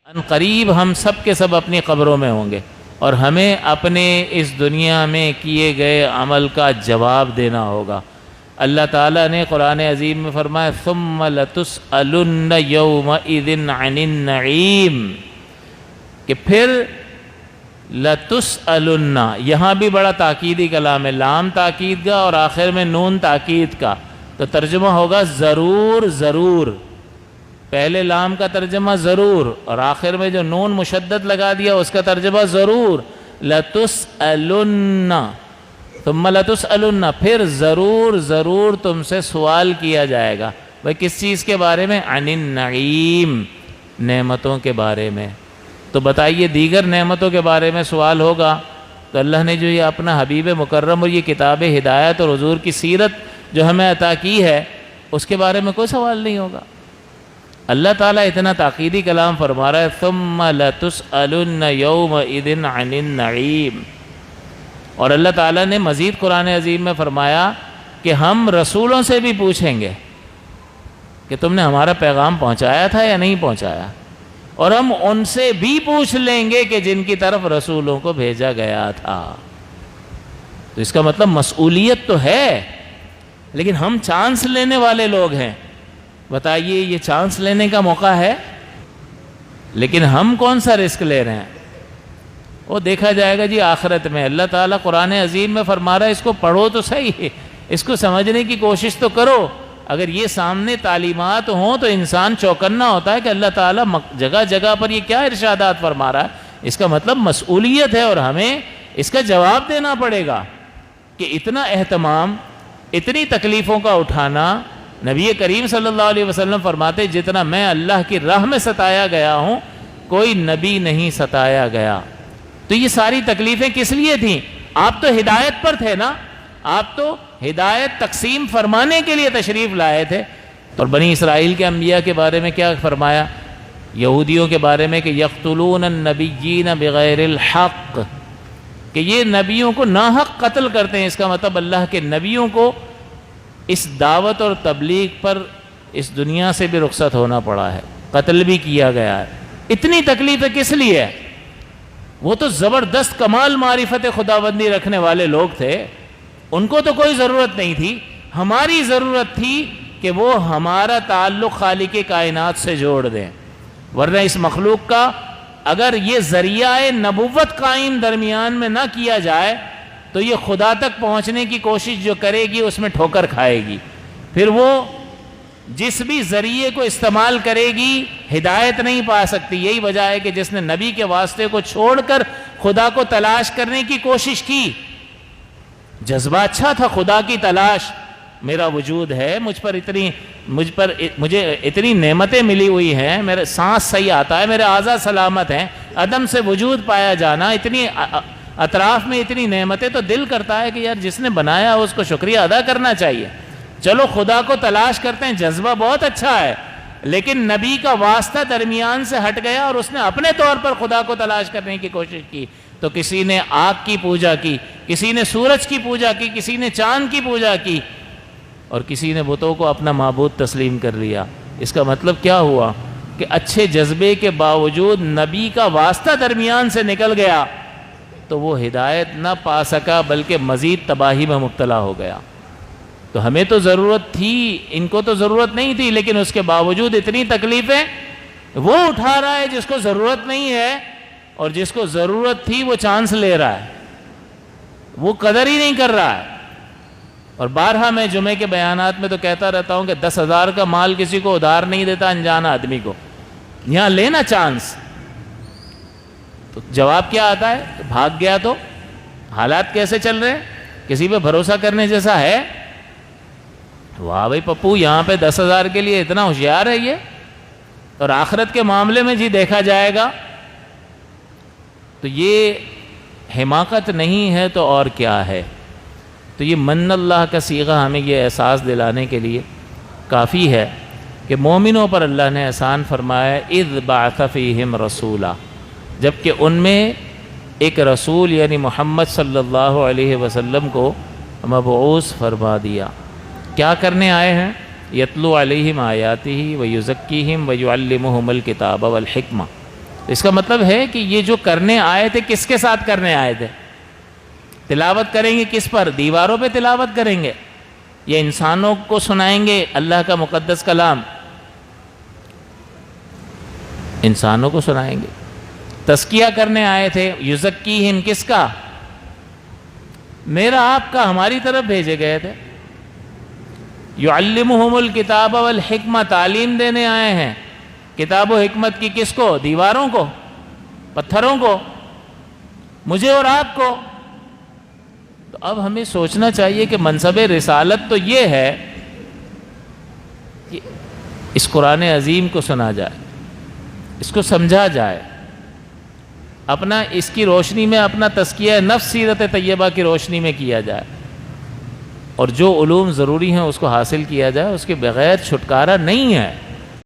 ان قریب ہم سب کے سب اپنی قبروں میں ہوں گے اور ہمیں اپنے اس دنیا میں کیے گئے عمل کا جواب دینا ہوگا۔ اللہ تعالیٰ نے قرآن عظیم میں فرمایا ثم لتسألن یومئذ عن النعیم، کہ پھر لتسألن، یہاں بھی بڑا تاکیدی کلام ہے، لام تاکید کا اور آخر میں نون تاکید کا، تو ترجمہ ہوگا ضرور ضرور۔ پہلے لام کا ترجمہ ضرور اور آخر میں جو نون مشدد لگا دیا اس کا ترجمہ ضرور، لتسألن ثم لتسألن، پھر ضرور ضرور تم سے سوال کیا جائے گا۔ بھئی کس چیز کے بارے میں؟ عن النعیم، نعمتوں کے بارے میں۔ تو بتائیے دیگر نعمتوں کے بارے میں سوال ہوگا تو اللہ نے جو یہ اپنا حبیب مکرم اور یہ کتاب ہدایت اور حضور کی سیرت جو ہمیں عطا کی ہے اس کے بارے میں کوئی سوال نہیں ہوگا۔ اللہ تعالیٰ اتنا تاکیدی کلام فرما رہا ہے ثم لتسألن یومئذ عن النعیم، اور اللہ تعالیٰ نے مزید قرآن عظیم میں فرمایا کہ ہم رسولوں سے بھی پوچھیں گے کہ تم نے ہمارا پیغام پہنچایا تھا یا نہیں پہنچایا، اور ہم ان سے بھی پوچھ لیں گے کہ جن کی طرف رسولوں کو بھیجا گیا تھا۔ تو اس کا مطلب مسئولیت تو ہے، لیکن ہم چانس لینے والے لوگ ہیں۔ بتائیے یہ چانس لینے کا موقع ہے، لیکن ہم کون سا رسک لے رہے ہیں؟ وہ دیکھا جائے گا جی آخرت میں۔ اللہ تعالیٰ قرآن عظیم میں فرما رہا ہے اس کو پڑھو تو صحیح، اس کو سمجھنے کی کوشش تو کرو۔ اگر یہ سامنے تعلیمات ہوں تو انسان چوکنا ہوتا ہے کہ اللہ تعالیٰ جگہ جگہ پر یہ کیا ارشادات فرما رہا ہے، اس کا مطلب مسئولیت ہے اور ہمیں اس کا جواب دینا پڑے گا کہ اتنا اہتمام، اتنی تکلیفوں کا اٹھانا۔ نبی کریم صلی اللہ علیہ وسلم فرماتے جتنا میں اللہ کی راہ میں ستایا گیا ہوں کوئی نبی نہیں ستایا گیا۔ تو یہ ساری تکلیفیں کس لیے تھیں؟ آپ تو ہدایت پر تھے نا، آپ تو ہدایت تقسیم فرمانے کے لیے تشریف لائے تھے۔ اور بنی اسرائیل کے انبیاء کے بارے میں کیا فرمایا؟ یہودیوں کے بارے میں کہ یقتلون النبیین بغیر الحق، کہ یہ نبیوں کو ناحق قتل کرتے ہیں۔ اس کا مطلب اللہ کے نبیوں کو اس دعوت اور تبلیغ پر اس دنیا سے بھی رخصت ہونا پڑا ہے، قتل بھی کیا گیا ہے۔ اتنی تکلیفیں کس لیے ہے؟ وہ تو زبردست کمال معرفت خداوندی رکھنے والے لوگ تھے، ان کو تو کوئی ضرورت نہیں تھی۔ ہماری ضرورت تھی کہ وہ ہمارا تعلق خالق کائنات سے جوڑ دیں، ورنہ اس مخلوق کا اگر یہ ذریعہ نبوت قائم درمیان میں نہ کیا جائے تو یہ خدا تک پہنچنے کی کوشش جو کرے گی اس میں ٹھوکر کھائے گی۔ پھر وہ جس بھی ذریعے کو استعمال کرے گی ہدایت نہیں پا سکتی۔ یہی وجہ ہے کہ جس نے نبی کے واسطے کو چھوڑ کر خدا کو تلاش کرنے کی کوشش کی، جذبہ اچھا تھا خدا کی تلاش، میرا وجود ہے، مجھے اتنی نعمتیں ملی ہوئی ہیں، میرے سانس صحیح آتا ہے، میرے اعضاء سلامت ہیں، عدم سے وجود پایا جانا، اتنی اطراف میں اتنی نعمتیں، تو دل کرتا ہے کہ یار جس نے بنایا اس کو شکریہ ادا کرنا چاہیے۔ چلو خدا کو تلاش کرتے ہیں، جذبہ بہت اچھا ہے، لیکن نبی کا واسطہ درمیان سے ہٹ گیا اور اس نے اپنے طور پر خدا کو تلاش کرنے کی کوشش کی۔ تو کسی نے آگ کی پوجا کی، کسی نے سورج کی پوجا کی، کسی نے چاند کی پوجا کی، اور کسی نے بتوں کو اپنا معبود تسلیم کر لیا۔ اس کا مطلب کیا ہوا کہ اچھے جذبے کے باوجود نبی کا واسطہ درمیان سے نکل گیا تو وہ ہدایت نہ پا سکا بلکہ مزید تباہی میں مبتلا ہو گیا۔ تو ہمیں تو ضرورت تھی، ان کو تو ضرورت نہیں تھی، لیکن اس کے باوجود اتنی تکلیفیں وہ اٹھا رہا ہے جس کو ضرورت نہیں ہے، اور جس کو ضرورت تھی وہ چانس لے رہا ہے، وہ قدر ہی نہیں کر رہا ہے۔ اور بارہا میں جمعے کے بیانات میں تو کہتا رہتا ہوں کہ 10,000 کا مال کسی کو ادھار نہیں دیتا انجان آدمی کو، یہاں لینا چانس۔ تو جواب کیا آتا ہے؟ بھاگ گیا تو حالات کیسے چل رہے ہیں؟ کسی پہ بھروسہ کرنے جیسا ہے؟ واہ بھائی پپو، یہاں پہ 10,000 کے لیے اتنا ہوشیار ہے یہ، اور آخرت کے معاملے میں جی دیکھا جائے گا تو یہ حماقت نہیں ہے تو اور کیا ہے؟ تو یہ من اللہ کا صیغہ ہمیں یہ احساس دلانے کے لیے کافی ہے کہ مومنوں پر اللہ نے احسان فرمایا اذ بعث فیہم رسولا، جبکہ ان میں ایک رسول یعنی محمد صلی اللہ علیہ وسلم کو مبعوث فرما دیا۔ کیا کرنے آئے ہیں؟ یتلو علیہم آیاتہ ویزکیہم ویعلمہم الکتاب والحکمہ، اس کا مطلب ہے کہ یہ جو کرنے آئے تھے کس کے ساتھ کرنے آئے تھے؟ تلاوت کریں گے کس پر؟ دیواروں پہ تلاوت کریں گے یا انسانوں کو سنائیں گے اللہ کا مقدس کلام؟ انسانوں کو سنائیں گے۔ تزکیہ کرنے آئے تھے، یزکیہم کس کا؟ میرا آپ کا، ہماری طرف بھیجے گئے تھے۔ یعلمہم الکتاب والحکمہ، تعلیم دینے آئے ہیں کتاب و حکمت کی، کس کو؟ دیواروں کو، پتھروں کو، مجھے اور آپ کو۔ تو اب ہمیں سوچنا چاہیے کہ منصب رسالت تو یہ ہے کہ اس قرآن عظیم کو سنا جائے، اس کو سمجھا جائے، اپنا اس کی روشنی میں اپنا تزکیہ نفس سیرت طیبہ کی روشنی میں کیا جائے، اور جو علوم ضروری ہیں اس کو حاصل کیا جائے، اس کے بغیر چھٹکارا نہیں ہے۔